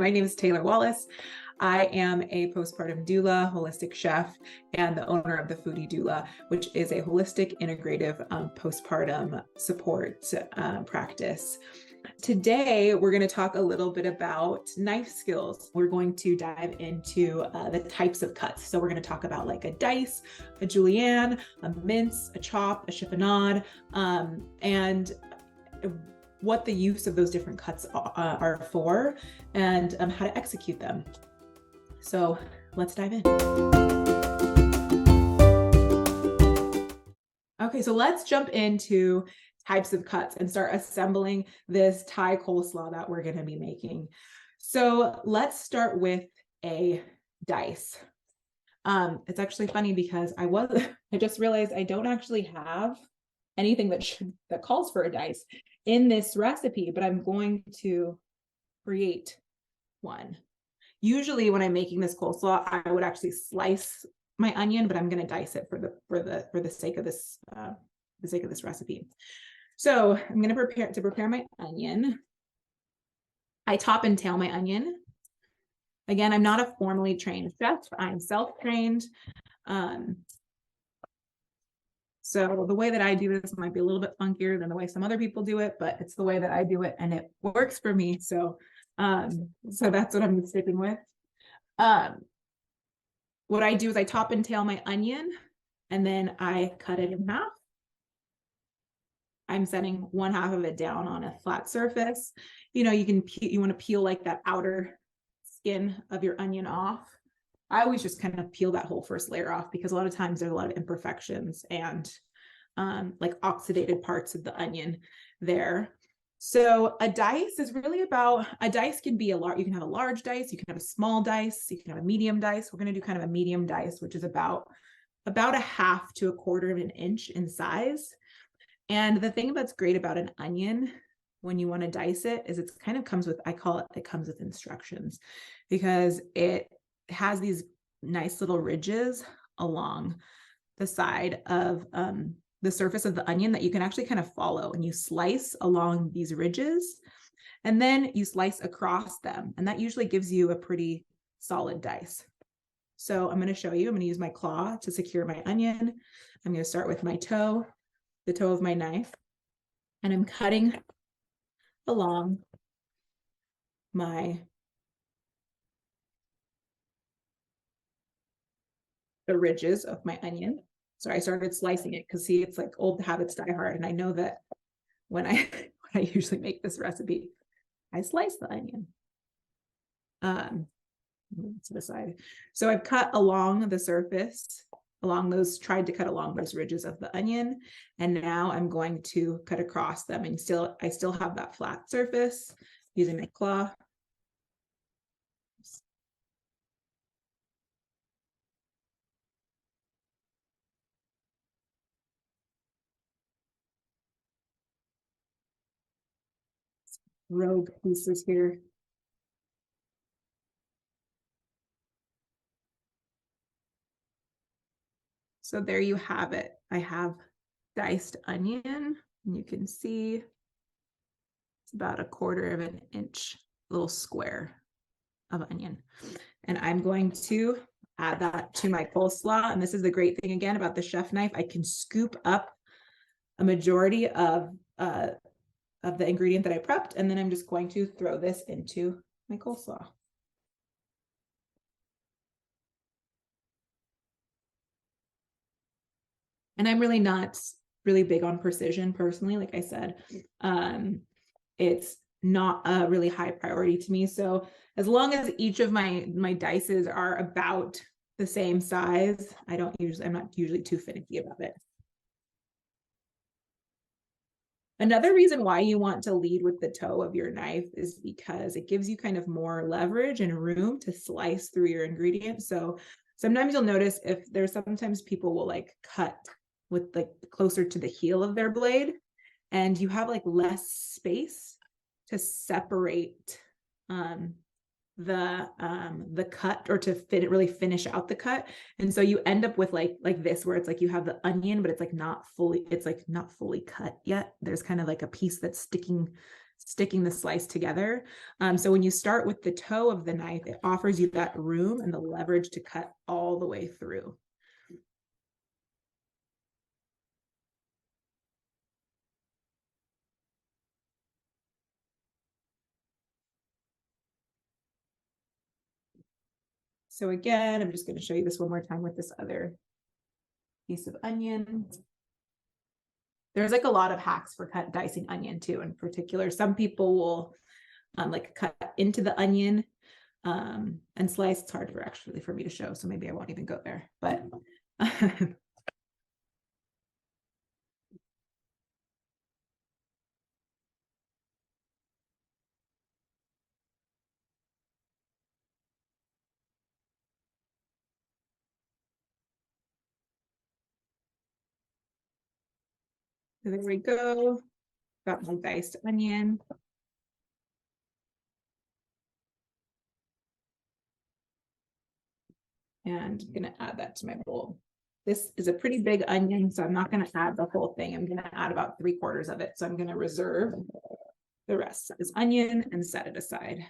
My name is Teyler Wallace. I am a postpartum doula, holistic chef, and the owner of the Foodie Doula, which is a holistic, integrative postpartum support practice. Today, we're going to talk a little bit about knife skills. We're going to dive into the types of cuts. So we're going to talk about like a dice, a julienne, a mince, a chop, a chiffonade, and what the use of those different cuts are for, and how to execute them. So let's dive in. Okay, so let's jump into types of cuts and start assembling this Thai coleslaw that we're going to be making. So let's start with a dice. It's actually funny because I just realized I don't actually have anything that calls for a dice in this recipe, but I'm going to create one. Usually when I'm making this coleslaw, I would actually slice my onion, but I'm going to dice it for the sake of this recipe. So I'm going to prepare my onion. I top and tail my onion. Again, I'm not a formally trained chef. I'm self-trained. So the way that I do this might be a little bit funkier than the way some other people do it, but it's the way that I do it and it works for me. So that's what I'm sticking with. What I do is I top and tail my onion and then I cut it in half. I'm setting one half of it down on a flat surface. You know, you want to peel like that outer skin of your onion off. I always just kind of peel that whole first layer off because a lot of times there's a lot of imperfections and like oxidated parts of the onion there. So a dice is really about, a dice can be you can have a large dice, you can have a small dice, you can have a medium dice. We're going to do kind of a medium dice, which is about a half to a quarter of an inch in size. And the thing that's great about an onion when you want to dice it is it kind of comes with, it comes with instructions, because it has these nice little ridges along the side of the surface of the onion that you can actually kind of follow, and you slice along these ridges and then you slice across them, and that usually gives you a pretty solid dice. So I'm going to show you. I'm going to use my claw to secure my onion. I'm going to start with my toe, the toe of my knife, and I'm cutting along the ridges of my onion. So I started slicing it because see, it's like old habits die hard. And I know that when I usually make this recipe, I slice the onion to the side. So I've cut along the surface, tried to cut along those ridges of the onion. And now I'm going to cut across them, and I still have that flat surface using my claw. Rogue pieces here. So there you have it. I have diced onion, and you can see it's about a quarter of an inch little square of onion. And I'm going to add that to my coleslaw. And this is the great thing again about the chef knife. I can scoop up a majority of the ingredient that I prepped, and then I'm just going to throw this into my coleslaw. And I'm really not really big on precision personally. Like I said, it's not a really high priority to me. So as long as each of my dices are about the same size, I'm not usually too finicky about it. Another reason why you want to lead with the toe of your knife is because it gives you kind of more leverage and room to slice through your ingredients. So sometimes you'll notice sometimes people will like cut with like closer to the heel of their blade, and you have like less space to separate the cut, or to really finish out the cut. And so you end up with like this, where it's like you have the onion, but it's not fully cut yet. There's kind of like a piece that's sticking sticking the slice together. So when you start with the toe of the knife, it offers you that room and the leverage to cut all the way through. So again, I'm just going to show you this one more time with this other piece of onion. There's like a lot of hacks for dicing onion too. In particular, some people will like cut into the onion and slice. It's hard for me to show, so maybe I won't even go there. But there we go. Got my diced onion. And I'm going to add that to my bowl. This is a pretty big onion, so I'm not going to add the whole thing. I'm going to add about 3/4 of it. So I'm going to reserve the rest as onion and set it aside.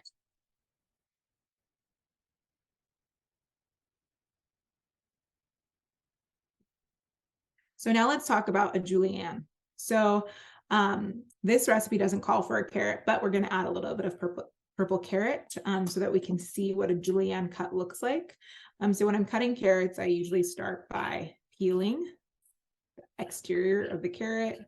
So now let's talk about a julienne. So this recipe doesn't call for a carrot, but we're going to add a little bit of purple carrot so that we can see what a julienne cut looks like. So when I'm cutting carrots, I usually start by peeling the exterior of the carrot.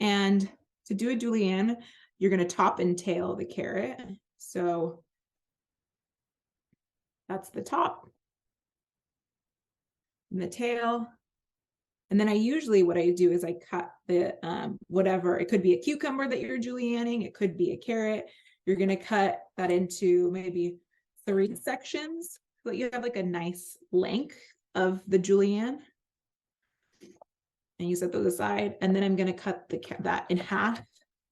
And to do a julienne, you're going to top and tail the carrot. So that's the top and the tail. And then what I do is I cut the whatever, it could be a cucumber that you're julienning, it could be a carrot. You're going to cut that into maybe 3 sections so that you have like a nice length of the julienne. And you set those aside. And then I'm going to cut that in half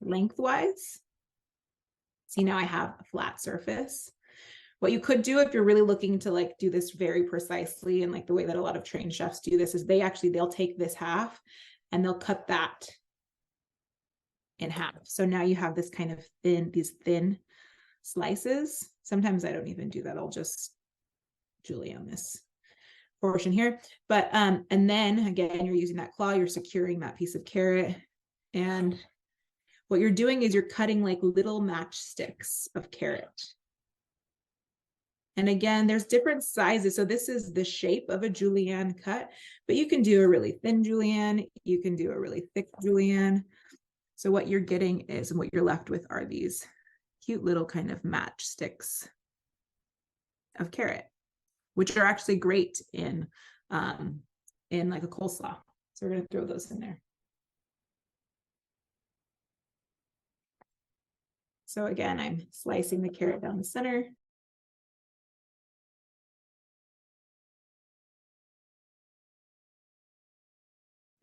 lengthwise. See, now I have a flat surface. What you could do if you're really looking to like do this very precisely, and like the way that a lot of trained chefs do this, is they'll take this half and they'll cut that in half. So now you have this kind of these thin slices. Sometimes I don't even do that. I'll just julienne this portion here. But and then again, you're using that claw, you're securing that piece of carrot. And what you're doing is you're cutting like little matchsticks of carrot. And again, there's different sizes. So this is the shape of a julienne cut, but you can do a really thin julienne. You can do a really thick julienne. So what you're getting is, and what you're left with are these cute little kind of matchsticks of carrot, which are actually great in like a coleslaw. So we're going to throw those in there. So again, I'm slicing the carrot down the center.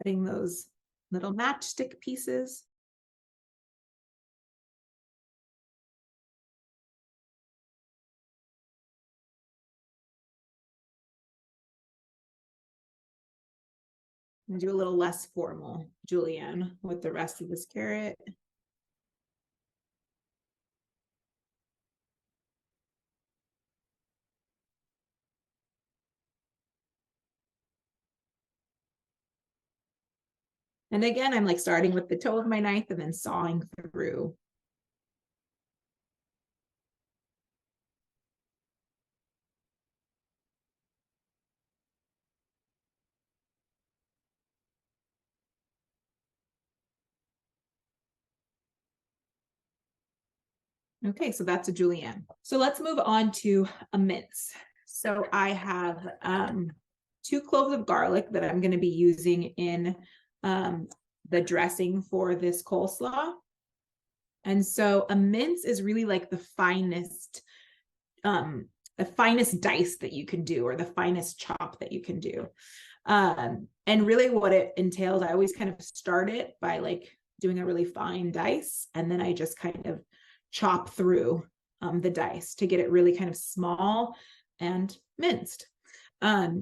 Cutting those little matchstick pieces. And do a little less formal julienne with the rest of this carrot. And again, I'm like starting with the toe of my knife and then sawing through. Okay, so that's a julienne. So let's move on to a mince. So I have 2 cloves of garlic that I'm going to be using in the dressing for this coleslaw. And so a mince is really like the finest dice that you can do, or the finest chop that you can do. And really what it entails, I always kind of start it by like doing a really fine dice, and then I just kind of chop through the dice to get it really kind of small and minced.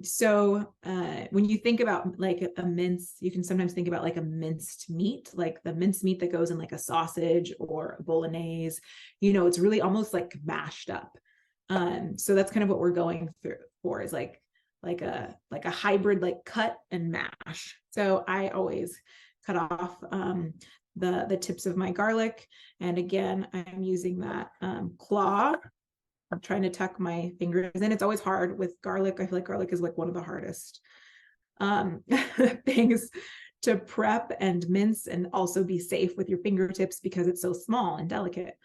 So when you think about like a mince, you can sometimes think about like a minced meat, like the minced meat that goes in like a sausage or a bolognese, it's really almost like mashed up. So that's kind of what we're going through for, is like a hybrid, like cut and mash. So I always cut off the tips of my garlic. And again, I'm using that claw. I'm trying to tuck my fingers in. It's always hard with garlic. I feel like garlic is like one of the hardest things to prep and mince, and also be safe with your fingertips because it's so small and delicate.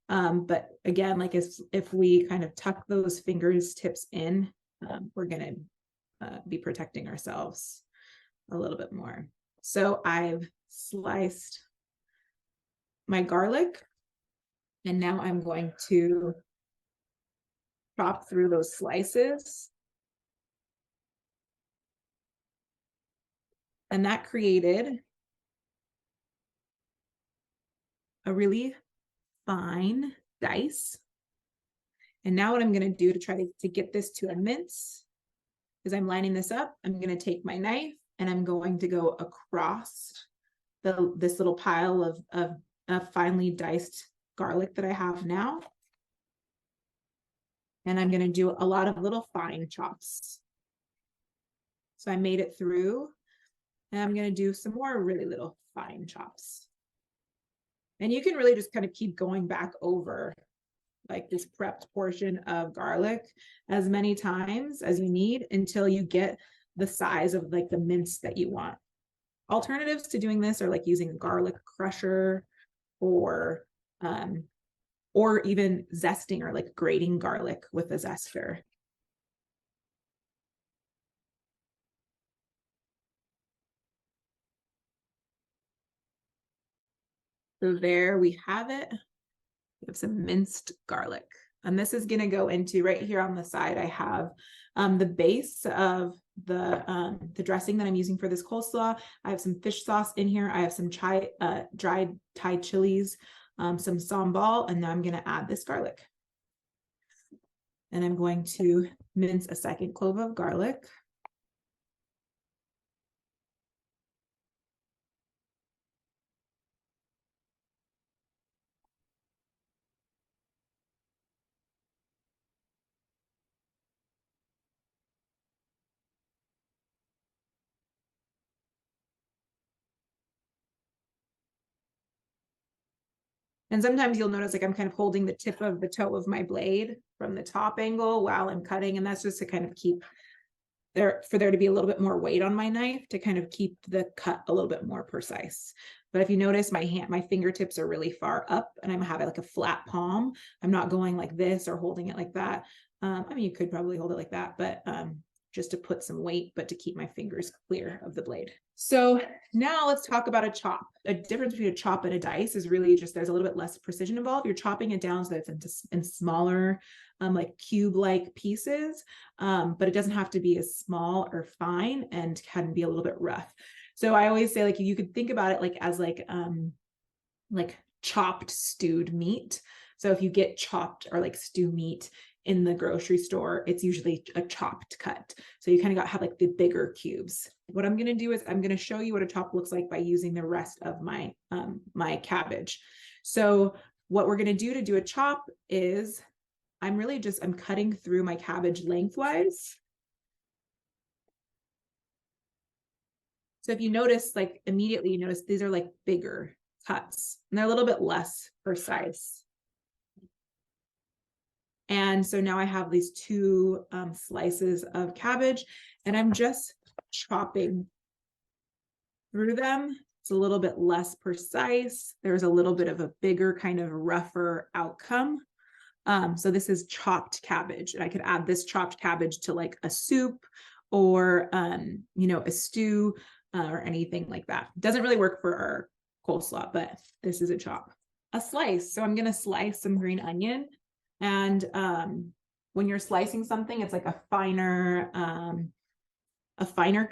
But again, like if we kind of tuck those fingers tips in, we're going to be protecting ourselves a little bit more. So I've sliced my garlic, and now I'm going to chop through those slices. And that created a really fine dice. And now what I'm going to do to try to get this to a mince is I'm lining this up. I'm going to take my knife and I'm going to go across this little pile of finely diced garlic that I have now. And I'm going to do a lot of little fine chops. So I made it through, and I'm going to do some more really little fine chops. And you can really just kind of keep going back over like this prepped portion of garlic as many times as you need until you get the size of like the mince that you want. Alternatives to doing this are like using a garlic crusher, or even zesting or like grating garlic with a zester. So there we have it. We have some minced garlic. And this is going to go into right here on the side. I have the base of the dressing that I'm using for this coleslaw. I have some fish sauce in here. I have some dried Thai chilies, some sambal, and now I'm going to add this garlic. And I'm going to mince a second clove of garlic. And sometimes you'll notice like I'm kind of holding the tip of the toe of my blade from the top angle while I'm cutting. And that's just to kind of keep there to be a little bit more weight on my knife, to kind of keep the cut a little bit more precise. But if you notice, my fingertips are really far up, and I'm having like a flat palm. I'm not going like this or holding it like that. I mean, you could probably hold it like that, but just to put some weight, but to keep my fingers clear of the blade. So now let's talk about a chop. A difference between a chop and a dice is really just there's a little bit less precision involved. You're chopping it down so that it's in smaller, like cube-like pieces, but it doesn't have to be as small or fine, and can be a little bit rough. So I always say, like, you could think about it like as like chopped stewed meat. So if you get chopped or like stew meat in the grocery store, it's usually a chopped cut. So you kind of have like the bigger cubes. What I'm going to do is I'm going to show you what a chop looks like by using the rest of my my cabbage. So what we're going to do a chop is I'm cutting through my cabbage lengthwise. So if you notice, like immediately you notice these are like bigger cuts, and they're a little bit less precise. And so now I have these two slices of cabbage, and I'm just chopping through them. It's a little bit less precise. There's a little bit of a bigger, kind of rougher outcome. So this is chopped cabbage, and I could add this chopped cabbage to like a soup or, a stew or anything like that. It doesn't really work for our coleslaw, but this is a chop. A slice. So I'm going to slice some green onion. And when you're slicing something, it's like a finer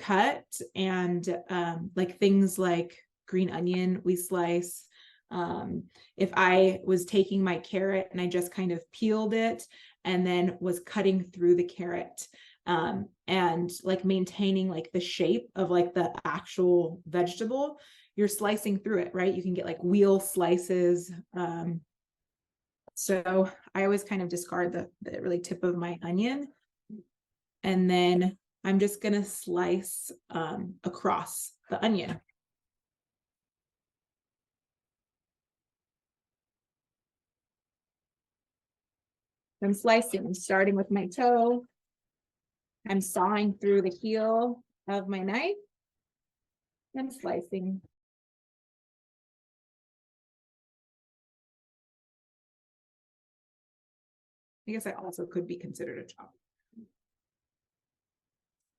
cut, and like things like green onion we slice, If I was taking my carrot and I just kind of peeled it and then was cutting through the carrot, and like maintaining like the shape of like the actual vegetable, you're slicing through it, right? You can get like wheel slices. So I always kind of discard the really tip of my onion. And then I'm just going to slice across the onion. I'm slicing, I'm starting with my toe. I'm sawing through the heel of my knife. I'm slicing. I guess I also could be considered a chop.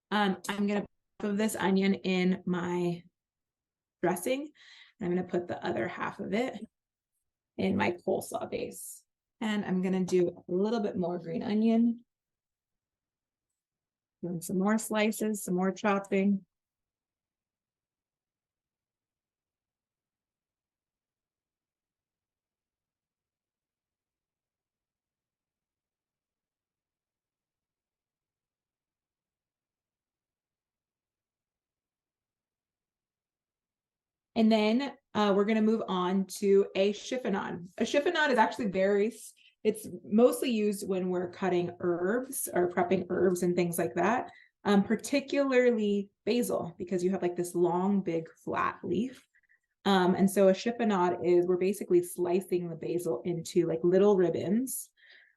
I'm going to put this onion in my dressing. I'm going to put the other half of it in my coleslaw base. And I'm going to do a little bit more green onion. Doing some more slices, some more chopping. And then we're going to move on to a chiffonade. A chiffonade is actually it's mostly used when we're cutting herbs or prepping herbs and things like that, particularly basil, because you have like this long, big, flat leaf. And so a chiffonade is we're basically slicing the basil into like little ribbons.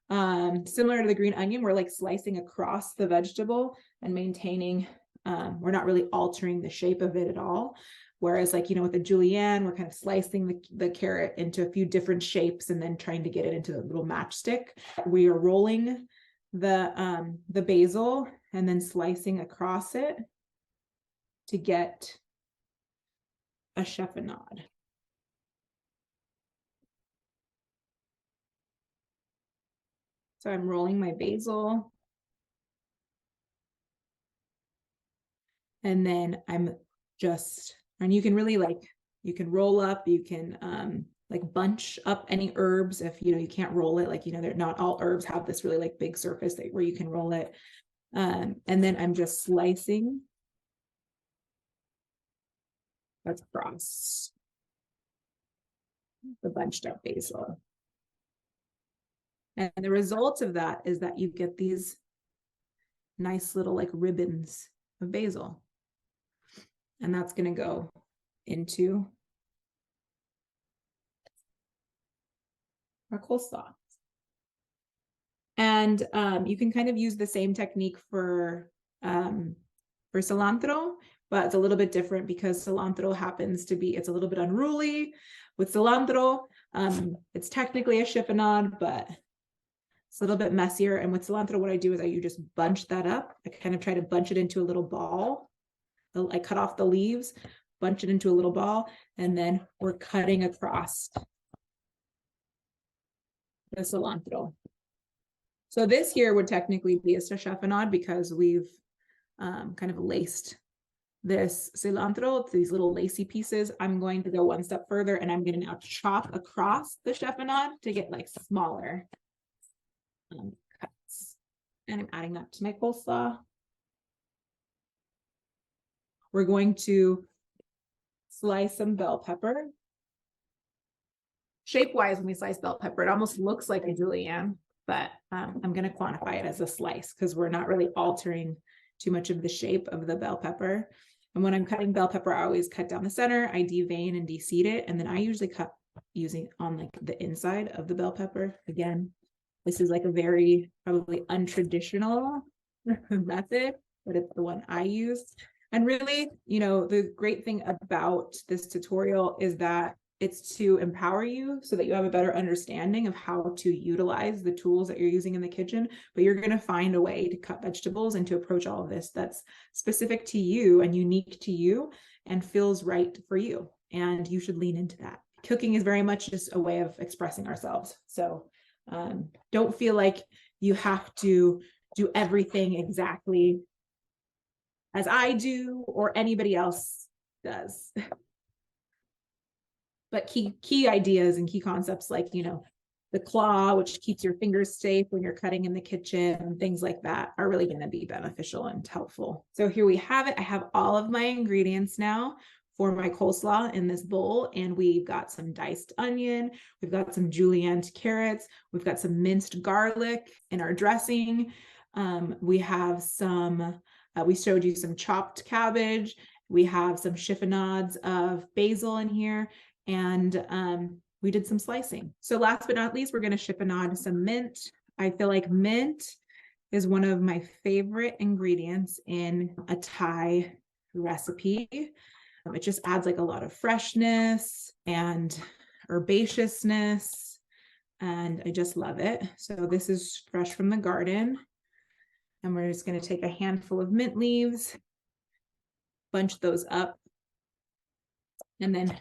Similar to the green onion, we're like slicing across the vegetable and maintaining, we're not really altering the shape of it at all. Whereas like, with the julienne, we're kind of slicing the carrot into a few different shapes and then trying to get it into a little matchstick. We are rolling the basil and then slicing across it to get a chiffonade. So I'm rolling my basil. And then and you can really you can roll up, you can like bunch up any herbs if, you can't roll it. They're not all herbs have this really like big surface where you can roll it. And then I'm just slicing across the bunched up basil. And the result of that is that you get these nice little like ribbons of basil. And that's going to go into our coleslaw. And you can kind of use the same technique for cilantro, but it's a little bit different because cilantro it's a little bit unruly. With cilantro, it's technically a chiffonade, but it's a little bit messier. And with cilantro, what I do is you just bunch that up. I kind of try to bunch it into a little ball. I cut off the leaves, bunch it into a little ball, and then we're cutting across the cilantro. So this here would technically be a chiffonade because we've kind of laced this cilantro to these little lacy pieces. I'm going to go one step further and I'm going to now chop across the chiffonade to get like smaller cuts. And I'm adding that to my coleslaw. We're going to slice some bell pepper. Shape-wise, when we slice bell pepper, it almost looks like a julienne, but I'm going to quantify it as a slice because we're not really altering too much of the shape of the bell pepper. And when I'm cutting bell pepper, I always cut down the center, I devein and de-seed it, and then I usually cut using on like the inside of the bell pepper. Again, this is like a very probably untraditional method, but it's the one I use. And really, the great thing about this tutorial is that it's to empower you so that you have a better understanding of how to utilize the tools that you're using in the kitchen, but you're going to find a way to cut vegetables and to approach all of this that's specific to you and unique to you and feels right for you. And you should lean into that. Cooking is very much just a way of expressing ourselves. So don't feel like you have to do everything exactly as I do or anybody else does. But key ideas and key concepts like, the claw, which keeps your fingers safe when you're cutting in the kitchen, and things like that are really going to be beneficial and helpful. So here we have it. I have all of my ingredients now for my coleslaw in this bowl, and we've got some diced onion, we've got some julienne carrots, we've got some minced garlic in our dressing. We have some, we showed you some chopped cabbage. We have some chiffonades of basil in here, and we did some slicing. So last but not least, we're going to chiffonade some mint. I feel like mint is one of my favorite ingredients in a Thai recipe. It just adds like a lot of freshness and herbaceousness, and I just love it. So this is fresh from the garden, and we're just going to take a handful of mint leaves, bunch those up, and then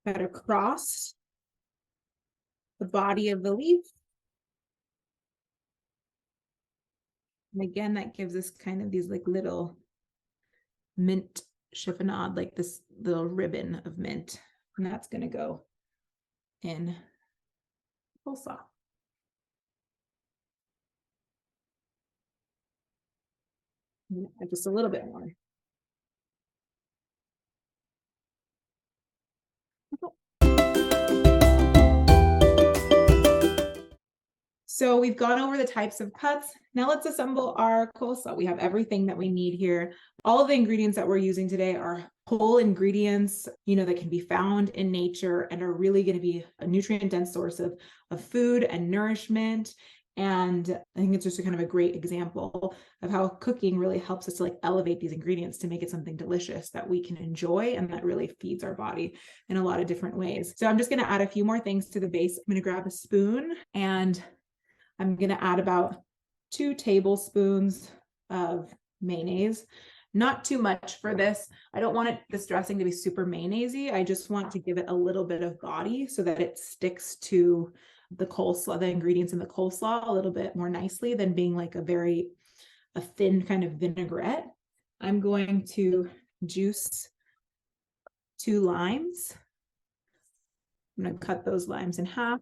cut across the body of the leaf. And again, that gives us kind of these like little mint chiffonade, like this little ribbon of mint, and that's going to go in coleslaw. Just a little bit more. So we've gone over the types of cuts. Now let's assemble our coleslaw. We have everything that we need here. All of the ingredients that we're using today are whole ingredients, that can be found in nature and are really going to be a nutrient-dense source of food and nourishment. And I think it's just a kind of a great example of how cooking really helps us to like elevate these ingredients to make it something delicious that we can enjoy and that really feeds our body in a lot of different ways. So I'm just going to add a few more things to the base. I'm going to grab a spoon, and I'm going to add about 2 tablespoons of mayonnaise. Not too much for this. I don't want this dressing to be super mayonnaisey. I just want to give it a little bit of body so that it sticks to the coleslaw, the ingredients in the coleslaw, a little bit more nicely than being like a thin kind of vinaigrette. I'm going to juice 2 limes. I'm going to cut those limes in half.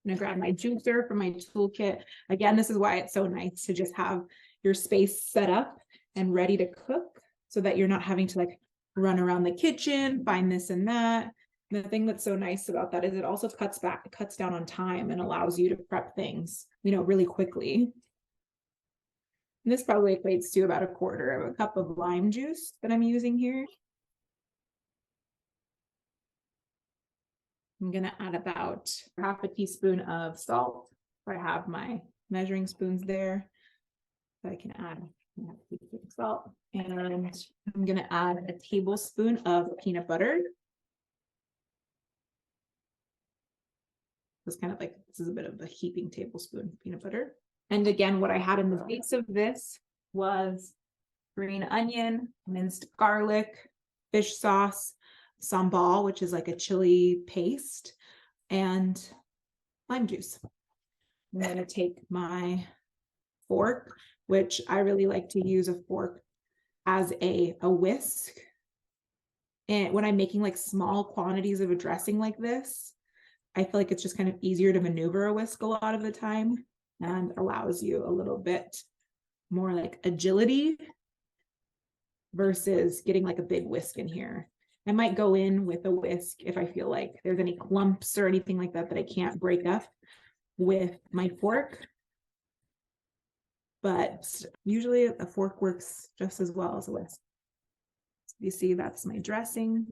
I'm going to grab my juicer from my toolkit. Again, this is why it's so nice to just have your space set up and ready to cook so that you're not having to like run around the kitchen, find this and that. And the thing that's so nice about that is it also cuts down on time and allows you to prep things, really quickly. And this probably equates to about 1/4 of a cup of lime juice that I'm using here. I'm going to add about 1/2 teaspoon of salt. I have my measuring spoons there, so I can add salt. And I'm going to add a tablespoon of peanut butter. It's kind of like, this is a bit of a heaping tablespoon of peanut butter. And again, what I had in the base of this was green onion, minced garlic, fish sauce, sambal, which is like a chili paste, and lime juice. I'm going to take my fork, which I really like to use a fork as a whisk. And when I'm making like small quantities of a dressing like this, I feel like it's just kind of easier to maneuver a whisk a lot of the time and allows you a little bit more like agility versus getting like a big whisk in here. I might go in with a whisk if I feel like there's any clumps or anything like that that I can't break up with my fork. But usually a fork works just as well as a whisk. So you see, that's my dressing.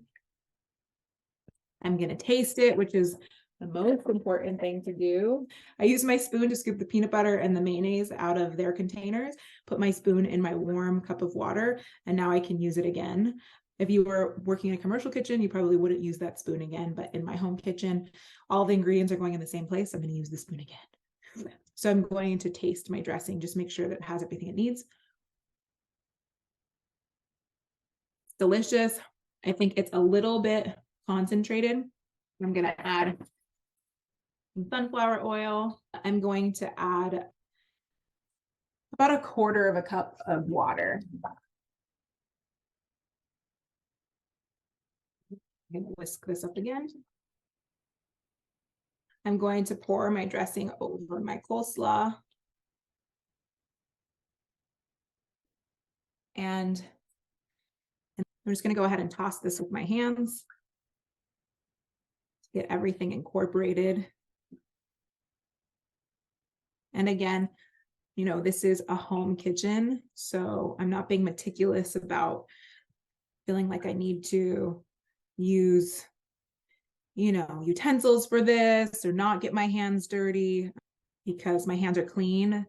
I'm going to taste it, which is the most important thing to do. I use my spoon to scoop the peanut butter and the mayonnaise out of their containers, put my spoon in my warm cup of water, and now I can use it again. If you were working in a commercial kitchen, you probably wouldn't use that spoon again, but in my home kitchen, all the ingredients are going in the same place. I'm going to use the spoon again. So I'm going to taste my dressing, just make sure that it has everything it needs. It's delicious. I think it's a little bit concentrated. I'm going to add some sunflower oil. I'm going to add about 1/4 cup of water. I'm going to whisk this up again. I'm going to pour my dressing over my coleslaw. And I'm just going to go ahead and toss this with my hands to get everything incorporated. And again, you know, this is a home kitchen, so I'm not being meticulous about feeling like I need to use, you know, utensils for this or not get my hands dirty, because my hands are clean.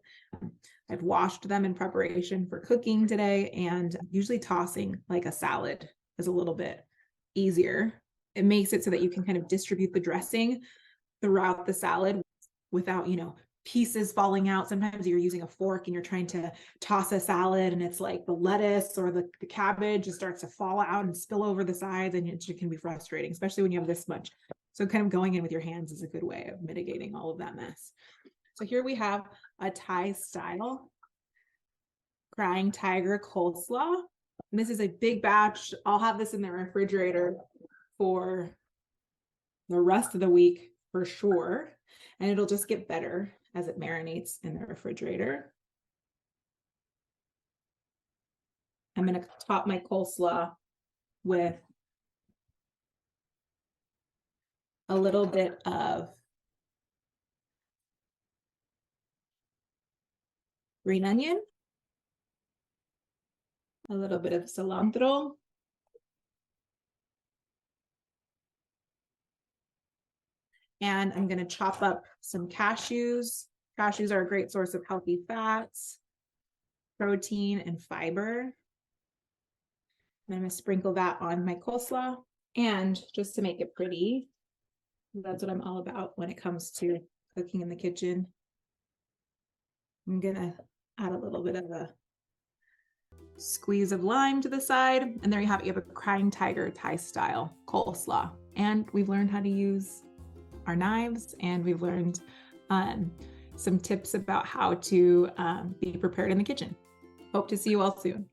I've washed them in preparation for cooking today, and usually tossing like a salad is a little bit easier. It makes it so that you can kind of distribute the dressing throughout the salad without, you know, pieces falling out. Sometimes you're using a fork and you're trying to toss a salad and it's like the lettuce or the cabbage just starts to fall out and spill over the sides, and it can be frustrating, especially when you have this much. So kind of going in with your hands is a good way of mitigating all of that mess. So here we have a Thai style crying tiger coleslaw. And this is a big batch. I'll have this in the refrigerator for the rest of the week for sure. And it'll just get better as it marinates in the refrigerator. I'm going to top my coleslaw with a little bit of green onion, a little bit of cilantro, and I'm going to chop up some cashews. Cashews are a great source of healthy fats, protein, and fiber. And I'm going to sprinkle that on my coleslaw. And just to make it pretty, that's what I'm all about when it comes to cooking in the kitchen, I'm going to add a little bit of a squeeze of lime to the side. And there you have it. You have a crying tiger Thai style coleslaw. And we've learned how to use our knives, and we've learned some tips about how to be prepared in the kitchen. Hope to see you all soon.